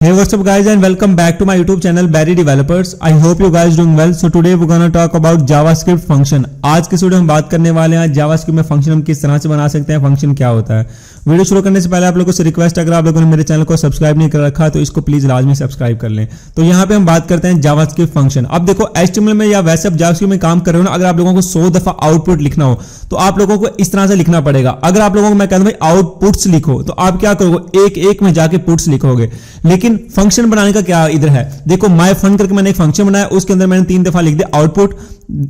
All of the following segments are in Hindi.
Hey, what's up guys and welcome back to my YouTube channel Barry Developers. I hope you guys doing well. So today we're gonna talk about JavaScript function. आज के वीडियो में बात करने वाले हैं JavaScript में फंक्शन हम किस तरह से बना सकते हैं, फंक्शन क्या होता है। वीडियो शुरू करने से पहले आप लोगों से रिक्वेस्ट, अगर आप लोगों ने मेरे चैनल को सब्सक्राइब नहीं कर रखा तो इसको प्लीज लाजमी सब्सक्राइब कर लें। तो यहाँ पे हम बात करते हैं JavaScript फंक्शन। अब देखो HTML में या वैसे आप JavaScript में काम कर रहे हो ना, अगर आप लोगों को 100 दफा आउटपुट लिखना हो तो आप लोगों को इस तरह से लिखना पड़ेगा। अगर आप लोगों को मैं कहता हूं भाई आउटपुट्स लिखो तो आप क्या करोगे, एक एक में जाके पुट्स लिखोगे। लेकिन फंक्शन बनाने का क्या इधर है, देखो माय फन करके मैंने एक फंक्शन बनाया, उसके अंदर मैंने 3 दफा लिख दिया आउटपुट,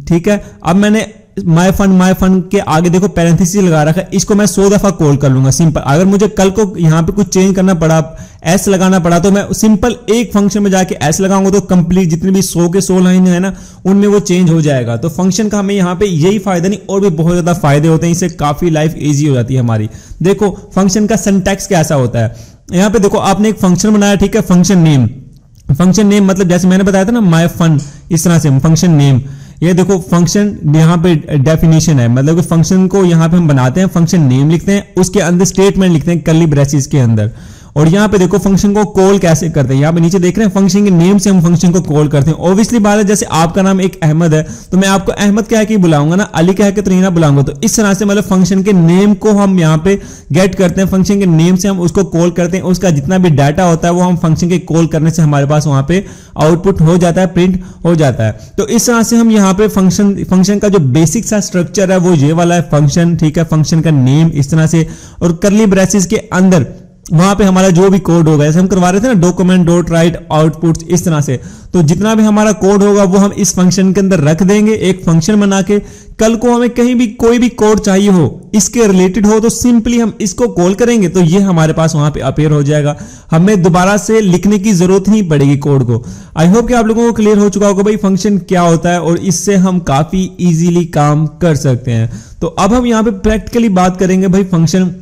ठीक है। अब मैंने माय फन के आगे देखो पैरेंथेसिस लगा रखा है, इसको मैं 100 दफा कॉल कर लूंगा सिंपल। अगर मुझे कल को यहां पे कुछ चेंज करना पड़ा, एस लगाना पड़ा, तो मैं सिंपल एक फंक्शन में जाके एस लगाऊंगा तो कंप्लीट जितनी भी 100 के 100 लाइन है ना उनमें वो चेंज हो जाएगा। तो फंक्शन का हमें यहाँ पे यही फायदा नहीं और भी बहुत ज्यादा फायदे होते हैं, इससे काफी लाइफ इजी हो जाती है हमारी। देखो फंक्शन का सिंटैक्स कैसा होता है, यहाँ पे देखो आपने एक फंक्शन बनाया, ठीक है। फंक्शन नेम मतलब जैसे मैंने बताया था ना माय फन, इस तरह से फंक्शन नेम। ये देखो फंक्शन यहाँ पे डेफिनेशन है, मतलब कि फंक्शन को यहाँ पे हम बनाते हैं, फंक्शन नेम लिखते हैं, उसके अंदर स्टेटमेंट लिखते हैं कर्ली ब्रेसेस के अंदर। और यहाँ पे देखो फंक्शन को कॉल कैसे करते हैं, यहाँ पे नीचे देख रहे हैं फंक्शन के नेम से हम फंक्शन को कॉल करते हैं। ऑब्वियसली बात है, जैसे आपका नाम एक अहमद है तो मैं आपको अहमद कह के बुलाऊंगा ना, अली कह के तो नहीं ना बुलाऊंगा। तो इस तरह से मतलब फंक्शन के नेम को हम यहाँ पे गेट करते हैं, फंक्शन के नेम से हम उसको कॉल करते हैं, उसका जितना भी डाटा होता है वो हम फंक्शन के कॉल करने से हमारे पास वहां पे आउटपुट हो जाता है, प्रिंट हो जाता है। तो इस तरह से हम यहाँ पे फंक्शन का जो बेसिक सा स्ट्रक्चर है वो ये वाला है फंक्शन, ठीक है। फंक्शन का नेम इस तरह से, और कर्ली ब्रेसेस के अंदर वहां पे हमारा जो भी कोड होगा, जैसे हम करवा रहे थे ना डॉक्यूमेंट डॉट राइट आउटपुट, इस तरह से। तो जितना भी हमारा कोड होगा वो हम इस फंक्शन के अंदर रख देंगे, एक फंक्शन बना के। कल को हमें कहीं भी कोई भी कोड चाहिए हो, इसके रिलेटेड हो, तो सिंपली हम इसको कॉल करेंगे तो ये हमारे पास वहां पे अपीयर हो जाएगा, हमें दोबारा से लिखने की जरूरत नहीं पड़ेगी कोड को। आई होप कि आप लोगों को क्लियर हो चुका होगा भाई फंक्शन क्या होता है और इससे हम काफी इजीली काम कर सकते हैं। तो अब हम यहाँ पे प्रैक्टिकली बात करेंगे भाई फंक्शन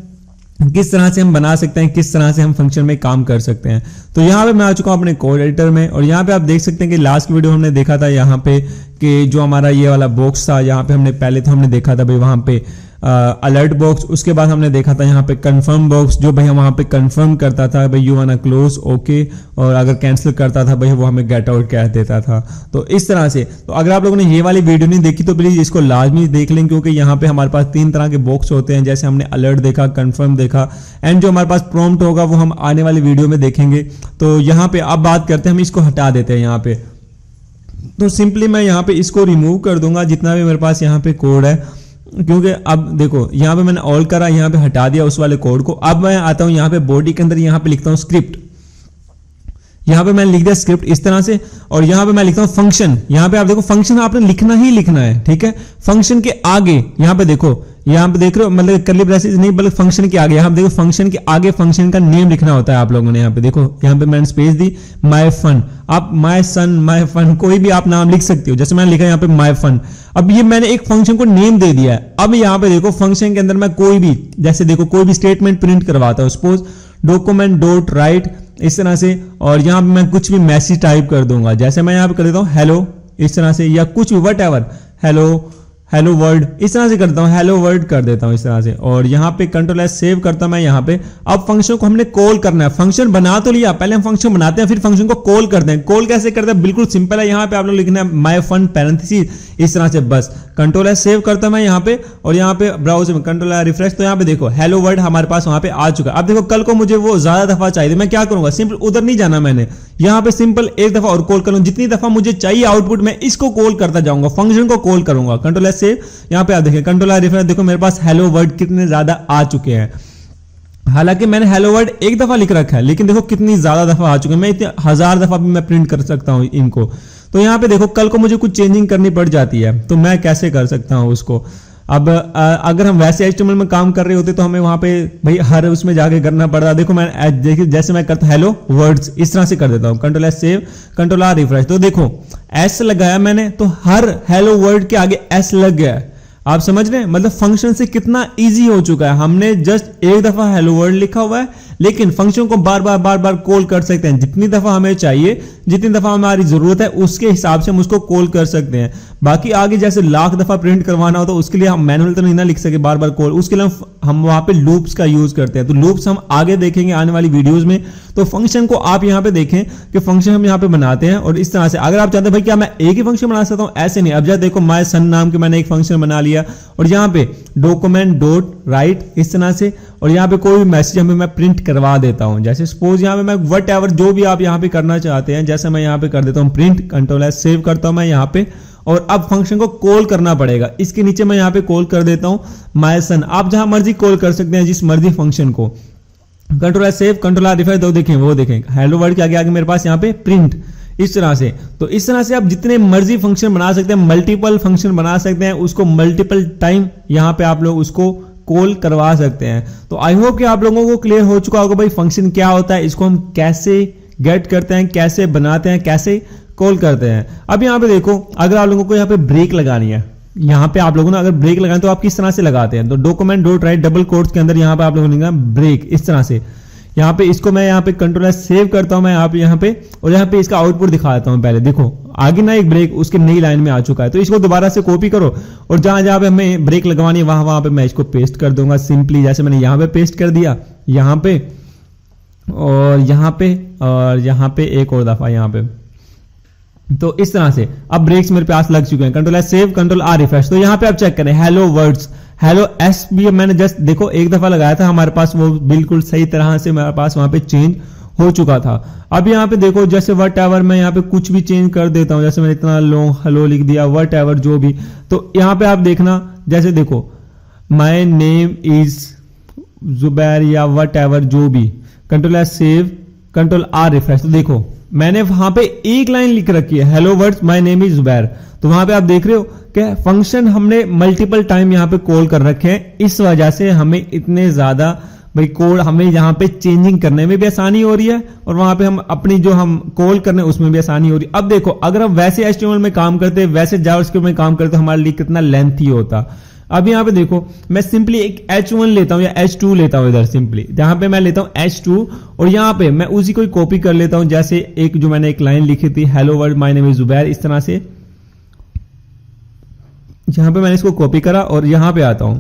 किस तरह से हम बना सकते हैं, किस तरह से हम फंक्शन में काम कर सकते हैं। तो यहाँ पे मैं आ चुका हूँ अपने कोड एडिटर में, और यहाँ पे आप देख सकते हैं कि लास्ट वीडियो हमने देखा था यहाँ पे कि जो हमारा ये वाला बॉक्स था, यहाँ पे हमने पहले तो हमने देखा था भाई वहां पे अलर्ट बॉक्स, उसके बाद हमने देखा था यहाँ पे कंफर्म बॉक्स, जो भाई हम वहां पे कंफर्म करता था भाई यू वाना क्लोज ओके, और अगर कैंसिल करता था भाई वो हमें गेट आउट कह देता था। तो इस तरह से, तो अगर आप लोगों ने ये वाली वीडियो नहीं देखी तो प्लीज इसको लाजमी देख लें, क्योंकि यहाँ पे हमारे पास 3 तरह के बॉक्स होते हैं, जैसे हमने अलर्ट देखा, कंफर्म देखा, एंड जो हमारे पास प्रॉम्प्ट होगा वो हम आने वाली वीडियो में देखेंगे। तो यहाँ पे अब बात करते हैं, हम इसको हटा देते हैं यहाँ पे। तो सिंपली मैं यहाँ पे इसको रिमूव कर दूंगा जितना भी मेरे पास यहाँ पे कोड है, क्योंकि अब देखो यहाँ पे मैंने ऑल करा, यहाँ पे हटा दिया उस वाले कोड को। अब मैं आता हूँ यहाँ पे बॉडी के अंदर, यहाँ पे लिखता हूँ स्क्रिप्ट, यहाँ पे मैंने लिख दिया स्क्रिप्ट इस तरह से, और यहाँ पे मैं लिखता हूँ फंक्शन। यहाँ पे आप देखो फंक्शन आपने लिखना ही लिखना है, ठीक है। फंक्शन के आगे यहाँ पे देखो, यहाँ पे देख रहे हो मतलब कर्ली ब्रेसेस नहीं बल्कि फंक्शन के आगे, यहाँ पे देखो फंक्शन के आगे फंक्शन का नेम लिखना होता है आप लोगों ने। यहाँ पे देखो, यहाँ पे मैंने स्पेस दी, माय फन, आप माय सन, माय फन, कोई भी आप नाम लिख सकते हो, जैसे मैंने लिखा यहाँ पे माय फन। अब ये मैंने एक फंक्शन को नेम दे दिया है। अब यहाँ पे देखो फंक्शन के अंदर मैं कोई भी, जैसे देखो कोई भी स्टेटमेंट प्रिंट करवाता हूँ, सपोज डॉक्यूमेंट डॉट राइट, इस तरह से, और यहाँ पे मैं कुछ भी मैसेज टाइप कर दूंगा, जैसे मैं यहाँ पे कर देता हूँ हेलो, इस तरह से, या कुछ भी वट एवर, हेलो वर्ल्ड, इस तरह से करता हूँ, हेलो वर्ल्ड कर देता हूँ इस तरह से, और यहाँ पे कंट्रोल एस सेव करता हूँ मैं यहाँ पे। अब फंक्शन को हमने कॉल करना है, फंक्शन बना तो लिया, पहले हम फंक्शन बनाते हैं फिर फंक्शन को कॉल करते हैं। कॉल कैसे करते हैं, बिल्कुल सिंपल है, यहाँ पे आप लोग लिखना है माय फन पैरेंथेसिस, इस तरह से, बस कंट्रोल एस सेव करता हूं मैं यहाँ पे, और यहाँ पे ब्राउजर में कंट्रोल एस रिफ्रेश, तो यहाँ पे देखो हेलो वर्ल्ड हमारे पास वहां पे आ चुका है। अब देखो कल को मुझे वो ज्यादा दफा चाहिए, मैं क्या करूंगा, सिंपल उधर नहीं जाना मैंने, यहाँ पे सिंपल एक दफा और कॉल करूँ, जितनी दफा मुझे चाहिए आउटपुट मैं इसको कॉल करता जाऊंगा, फंक्शन को कॉल करूंगा। कंट्रोल एस सेव, यहाँ पे आप देखिए कंट्रोल एस रिफ्रेश, देखो मेरे पास हेलो वर्ल्ड कितने ज्यादा आ चुके हैं। हालांकि मैंने हेलो वर्ल्ड एक दफा लिख रखा है, लेकिन देखो कितनी ज्यादा दफा आ चुके हैं, मैं इतने 1000 दफा भी मैं प्रिंट कर सकता हूं इनको। तो यहाँ पे देखो कल को मुझे कुछ चेंजिंग करनी पड़ जाती है तो मैं कैसे कर सकता हूं उसको। अब अगर हम वैसे HTML में काम कर रहे होते तो हमें वहां पे भाई हर उसमें जाके करना पड़ता। देखो मैं देखिए जैसे मैं करता हेलो वर्ड्स इस तरह से कर देता हूं, control S save, control R refresh, तो देखो एस लगाया मैंने तो हर हेलो वर्ड के आगे एस लग गया। आप समझ रहे हैं, मतलब फंक्शन से कितना इजी हो चुका है। हमने जस्ट एक दफा हेलो वर्ल्ड लिखा हुआ है, लेकिन फंक्शन को बार बार कॉल कर सकते हैं। जितनी दफा हमें चाहिए, जितनी दफा हमारी जरूरत है, उसके हिसाब से हम उसको कॉल कर सकते हैं। बाकी आगे जैसे लाख दफा प्रिंट करवाना हो तो उसके लिए हम मैनुअल तो नहीं ना लिख सके बार बार कॉल, उसके लिए हम वहां पे लूप्स का यूज करते हैं। तो लूप्स हम आगे देखेंगे आने वाली वीडियोस में। तो फंक्शन को आप यहां पे देखें कि फंक्शन हम यहां पे बनाते हैं और इस तरह से। अगर आप चाहते हैं भाई क्या मैं एक ही फंक्शन बना सकता हूं, ऐसे नहीं। अब जैसे देखो माय सन नाम के मैंने एक फंक्शन बना लिया और यहां पे डॉक्यूमेंट डॉट राइट इस तरह से, और यहां पे कोई भी मैसेज हमें मैं प्रिंट करवा देता हूं। जैसे सपोज यहां पे मैं वट एवर जो भी आप यहां पे करना चाहते हैं, जैसे मैं यहां पे कर देता हूं प्रिंट, कंट्रोल एस सेव करता हूं मैं यहां पे, और अब फंक्शन को कॉल करना पड़ेगा। इसके नीचे मैं यहां पे कॉल कर देता हूं माय सन। आप जहां मर्जी कॉल कर सकते हैं जिस मर्जी फंक्शन को। Control S save, control R refresh, तो देखें वो देखें हेलो वर्ड के आगे आगे मेरे पास यहां पे प्रिंट इस तरह से। तो इस तरह से आप जितने मर्जी फंक्शन बना सकते हैं, मल्टीपल फंक्शन बना सकते हैं, उसको मल्टीपल टाइम यहां पे आप लोग उसको कॉल करवा सकते हैं। तो आई होप कि आप लोगों को क्लियर हो चुका होगा भाई फंक्शन क्या होता है, इसको हम कैसे गेट करते हैं, कैसे बनाते हैं, कैसे कॉल करते हैं। अब यहां पे देखो, अगर आप लोगों को यहां पे ब्रेक लगानी है, यहां पे आप लोगों ने अगर ब्रेक लगाए तो आप किस तरह से लगाते हैं। तो document dot right double quotes के अंदर यहां पे आप लोगों ने ब्रेक इस तरह से। यहां पे इसको मैं यहां पे कंट्रोल एस सेव करता हूं मैं यहां पे, और यहां पे इसका आउटपुट दिखा देता हूं। पहले देखो आगे ना एक ब्रेक उसके नई लाइन में आ चुका है, तो इसको दोबारा से कॉपी करो और जहां जहां पे हमें ब्रेक लगवानी है वहां पे मैं इसको पेस्ट कर दूंगा सिंपली। जैसे मैंने यहां पे पेस्ट कर दिया, यहां पे और यहां पे और यहां पे एक और दफा यहां पे। तो इस तरह से अब ब्रेक्स मेरे पास लग चुके हैं। Control S save, control R refresh. तो यहां पे आप चेक करें हेलो वर्ड्स, हेलो एस भी मैंने जस्ट देखो एक दफा लगाया था, हमारे पास वो बिल्कुल सही तरह से मेरे पास वहां पे चेंज हो चुका था। अब यहां पे देखो जैसे वट एवर मैं यहां पे कुछ भी चेंज कर देता हूं, जैसे मैंने इतना लॉन्ग हेलो लिख दिया, वट एवर जो भी। तो यहां पे आप देखना जैसे देखो माय नेम इज जुबैर या वट एवर जो भी, control S save, control R refresh. तो देखो मैंने वहां पे एक लाइन लिख रखी है hello words my name is Zubair. तो वहां पे आप देख रहे हो कि फंक्शन हमने मल्टीपल टाइम यहां पे कॉल कर रखे हैं, इस वजह से हमें इतने ज्यादा भाई कोड हमें यहां पे चेंजिंग करने में भी आसानी हो रही है और वहां पे हम अपनी जो हम कॉल करने उसमें भी आसानी हो रही है। अब देखो अगर हम वैसे एचटीएमएल में काम करते, वैसे जावास्क्रिप्ट में काम करते, हमारे लिए कितना लेंथी होता। अब यहां पे देखो मैं सिंपली एक H1 लेता हूं या H2 लेता हूं, इधर सिंपली जहां पे मैं लेता हूं H2 और यहां पे मैं उसी को कॉपी कर लेता हूं। जैसे एक जो मैंने एक लाइन लिखी थी hello world my name is Zubair, इस तरह से यहां पे मैंने इसको कॉपी करा और यहां पे आता हूं,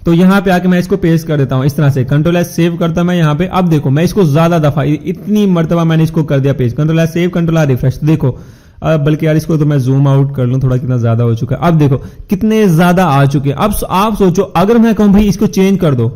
तो यहां पे आके मैं इसको पेस्ट कर देता हूं इस तरह से। कंट्रोल एस सेव करता मैं यहां पे। अब देखो मैं इसको ज्यादा दफा इतनी मर्तबा मैंने इसको कर दिया paste, control S save, control R refresh. देखो बल्कि यार इसको तो मैं जूम आउट कर लूं थोड़ा, कितना ज्यादा हो चुका है। अब देखो कितने ज्यादा आ चुके हैं। अब आप सोचो अगर मैं कहूं भाई इसको चेंज कर दो,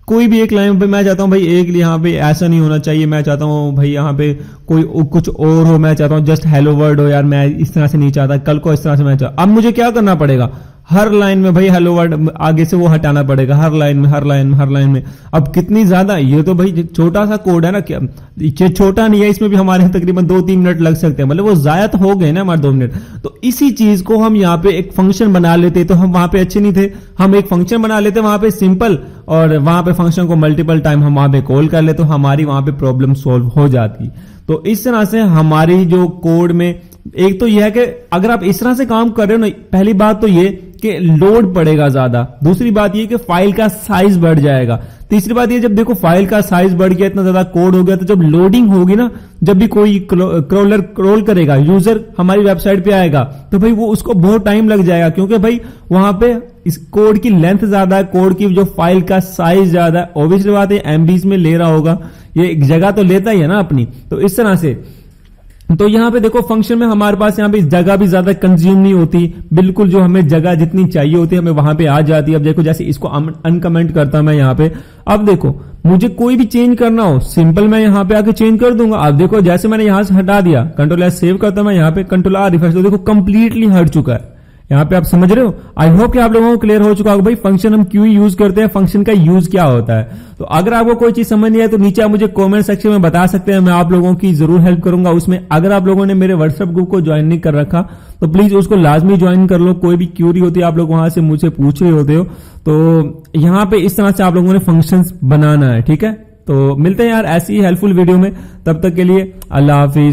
कोई भी एक लाइन पे मैं चाहता हूं भाई एक यहाँ पे ऐसा नहीं होना चाहिए, मैं चाहता हूं भाई यहाँ पे कोई कुछ और हो, मैं चाहता हूं जस्ट हेलो वर्ड हो, यार मैं इस तरह से नहीं चाहता, कल को इस तरह से मैं चाहता। अब मुझे क्या करना पड़ेगा, हर लाइन में भाई हेलो वर्ड आगे से वो हटाना पड़ेगा, हर लाइन में हर लाइन में हर लाइन में। अब कितनी ज्यादा, ये तो भाई छोटा सा कोड है ना, क्या छोटा नहीं है, इसमें भी हमारे तकरीबन 2-3 मिनट लग सकते हैं, मतलब वो जाया तो हो गए ना हमारे 2 मिनट। तो इसी चीज को हम यहाँ पे एक फंक्शन बना लेते, तो हम वहां पे अच्छे नहीं थे, हम एक फंक्शन बना लेते वहां पे सिंपल, और वहां पे फंक्शन को मल्टीपल टाइम हम वहां पे कॉल कर ले, तो हमारी वहां पे प्रॉब्लम सॉल्व हो जाती। तो इस तरह से हमारी जो कोड में एक तो यह है कि अगर आप इस तरह से काम कर रहे हो ना, पहली बात तो ये कि लोड पड़ेगा ज्यादा, दूसरी बात ये कि फाइल का साइज बढ़ जाएगा, तीसरी बात ये जब देखो फाइल का साइज बढ़ गया, इतना ज्यादा कोड हो गया, तो जब लोडिंग होगी ना, जब भी कोई क्रॉलर क्रॉल करेगा, यूजर हमारी वेबसाइट पे आएगा, तो भाई वो उसको बहुत टाइम लग जाएगा, क्योंकि भाई वहां पे इस कोड की लेंथ ज्यादा है, कोड की जो फाइल का साइज ज्यादा है, ऑब्वियसली बात है एमबीज में ले रहा होगा, ये एक जगह तो लेता ही है ना अपनी। तो इस तरह से तो यहां पे देखो फंक्शन में हमारे पास यहां पे जगह भी ज्यादा कंज्यूम नहीं होती, बिल्कुल जो हमें जगह जितनी चाहिए होती है हमें वहां पे आ जाती है। अब देखो जैसे इसको अनकमेंट करता मैं यहां पे, अब देखो मुझे कोई भी चेंज करना हो सिंपल मैं यहां पे आके चेंज कर दूंगा। अब देखो जैसे मैंने यहां से हटा दिया, कंट्रोल एस सेव करता मैं यहां पे, कंट्रोल आर रिफ्रेश, तो देखो कंप्लीटली हट चुका है। यहां पे आप समझ रहे हो, आई होप कि आप लोगों को क्लियर हो चुका होगा भाई फंक्शन हम क्यों यूज करते हैं, फंक्शन का यूज क्या होता है। तो अगर आपको कोई चीज समझ नहीं आए तो नीचे आप मुझे कमेंट सेक्शन में बता सकते हैं, मैं आप लोगों की जरूर हेल्प करूंगा उसमें। अगर आप लोगों ने मेरे व्हाट्सएप ग्रुप को ज्वाइन नहीं कर रखा तो प्लीज उसको लाजमी ज्वाइन कर लो, कोई भी क्यूरी होती है आप लोग वहां से मुझसे पूछ रहे होते हो। तो यहां पे इस तरह से आप लोगों ने फंक्शंस बनाना है, ठीक है। तो मिलते हैं यार ऐसी हेल्पफुल वीडियो में, तब तक के लिए अल्लाह हाफिज।